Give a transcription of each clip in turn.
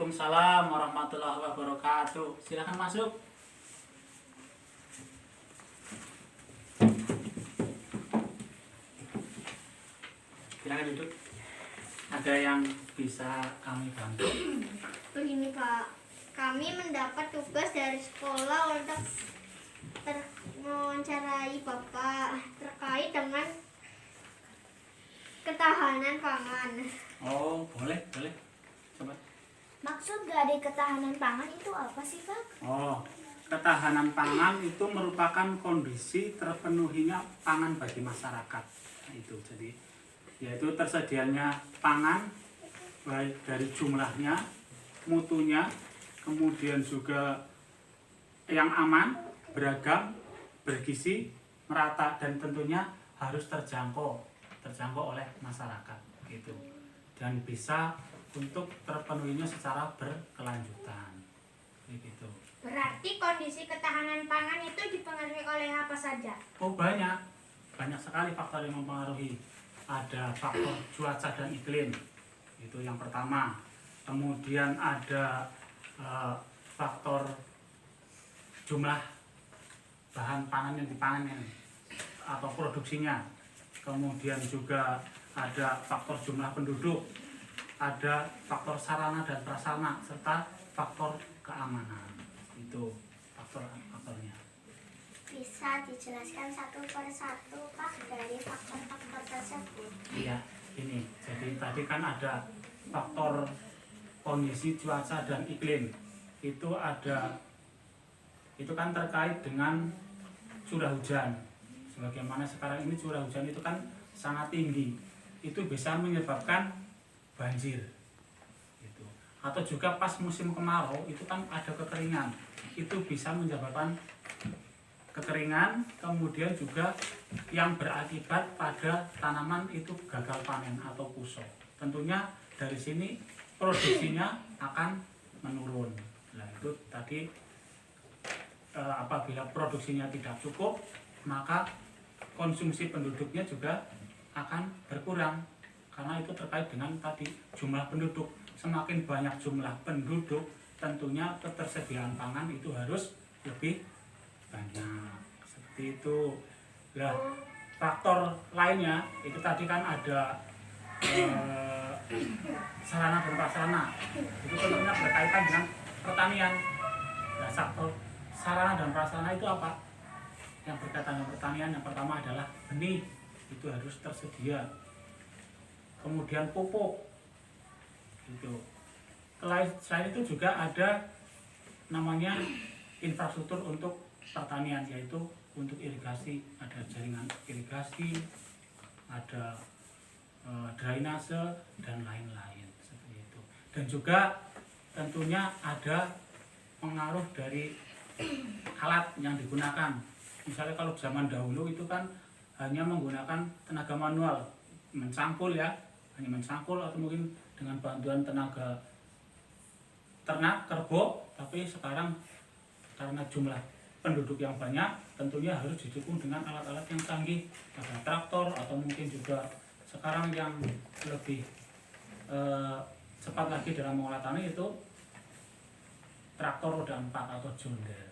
Waalaikumsalam warahmatullahi wabarakatuh. Silakan masuk. Silakan duduk. Ada yang bisa kami bantu? Begini Pak, kami mendapat tugas dari sekolah untuk mewawancarai Bapak terkait dengan ketahanan pangan. Oh, boleh. Coba. Maksud dari ketahanan pangan itu apa sih, Pak? Oh, ketahanan pangan itu merupakan kondisi terpenuhinya pangan bagi masyarakat. Nah, itu jadi yaitu tersedianya pangan baik dari jumlahnya, mutunya, kemudian juga yang aman, beragam, bergizi, merata dan tentunya harus terjangkau oleh masyarakat gitu. Dan bisa untuk terpenuhinya secara berkelanjutan. Begitu. Berarti kondisi ketahanan pangan itu dipengaruhi oleh apa saja? Oh, banyak sekali faktor yang mempengaruhi. Ada faktor cuaca dan iklim, itu yang pertama. Kemudian ada faktor jumlah bahan pangan yang dipanen atau produksinya. Kemudian juga ada faktor jumlah penduduk, ada faktor sarana dan prasarana, serta faktor keamanan. Itu faktornya. Bisa dijelaskan satu per satu Pak dari faktor-faktor tersebut? Iya, ini. Jadi tadi kan ada faktor kondisi cuaca dan iklim. Itu kan terkait dengan curah hujan. Sebagaimana sekarang ini curah hujan itu kan sangat tinggi. Itu bisa menyebabkan banjir. Gitu. Atau juga pas musim kemarau itu kan ada kekeringan. Itu bisa menyebabkan kekeringan, kemudian juga yang berakibat pada tanaman itu gagal panen atau kusok. Tentunya dari sini produksinya akan menurun. Nah, itu tadi apabila produksinya tidak cukup, maka konsumsi penduduknya juga akan berkurang. Karena itu terkait dengan tadi jumlah penduduk. Semakin banyak jumlah penduduk, tentunya ketersediaan pangan itu harus lebih banyak. Seperti itu. Nah, faktor lainnya itu tadi kan ada sarana dan prasarana. Itu tentunya berkaitan dengan pertanian. Nah, faktor sarana dan prasarana itu apa? Yang berkaitan dengan pertanian yang pertama adalah benih, itu harus tersedia. Kemudian pupuk. Gitu. Selain itu juga ada namanya infrastruktur untuk pertanian, yaitu untuk irigasi, ada jaringan irigasi, ada drainase dan lain-lain seperti itu. Dan juga tentunya ada pengaruh dari alat yang digunakan. Misalnya kalau zaman dahulu itu kan hanya menggunakan tenaga manual, mencangkul ya, hanya mencangkul atau mungkin dengan bantuan tenaga ternak, kerbau. Tapi sekarang karena jumlah penduduk yang banyak, tentunya harus didukung dengan alat-alat yang canggih, ada traktor atau mungkin juga sekarang yang lebih cepat lagi dalam mengolah tanah itu traktor roda 4 atau John Deere.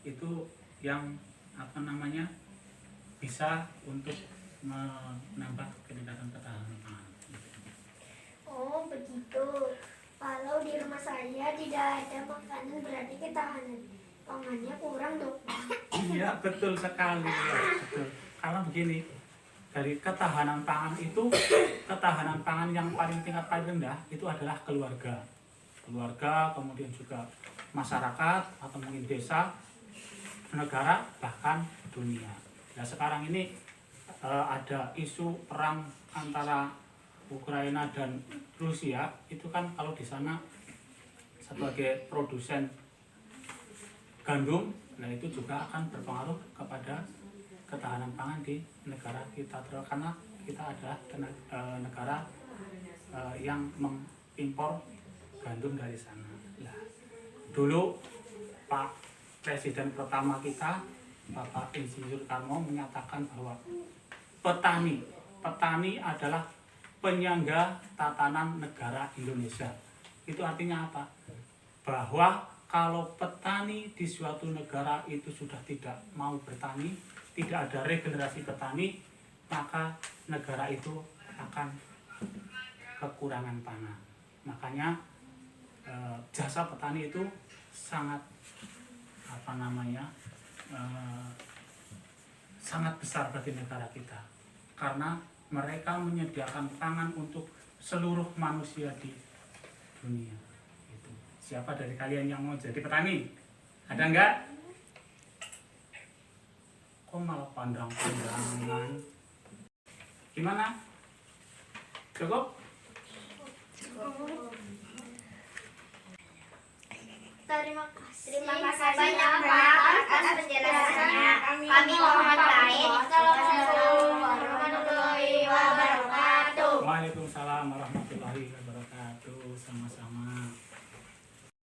Itu yang bisa untuk menambah ketingkatan ketahanan pangan. Oh begitu. Kalau di rumah saya tidak ada makanan berarti ketahanan pangannya kurang dong. Iya, betul sekali ya, betul. Karena begini, dari ketahanan pangan itu, ketahanan pangan yang tingkat paling rendah itu adalah keluarga, kemudian juga masyarakat atau mungkin desa, negara, bahkan dunia. Nah, sekarang ini ada isu perang antara Ukraina dan Rusia. Itu kan kalau di sana sebagai produsen gandum, nah itu juga akan berpengaruh kepada ketahanan pangan di negara kita, karena kita adalah negara yang mengimpor gandum dari sana. Nah, dulu Pak Presiden pertama kita, Bapak Insinyur Karno, menyatakan bahwa petani adalah penyangga tatanan negara Indonesia. Itu artinya apa? Bahwa kalau petani di suatu negara itu sudah tidak mau bertani, tidak ada regenerasi petani, maka negara itu akan kekurangan pangan. Makanya jasa petani itu sangat sangat besar bagi negara kita, karena mereka menyediakan pangan untuk seluruh manusia di dunia. Itu. Siapa dari kalian yang mau jadi petani? Ada enggak? Kok malah pandang-pandangan? Gimana? Cukup? Terima kasih banyak Pak atas penjelasannya. Kami mohon pamit. Assalamualaikum warahmatullahi wabarakatuh. Waalaikumsalam warahmatullahi wabarakatuh. Sama-sama.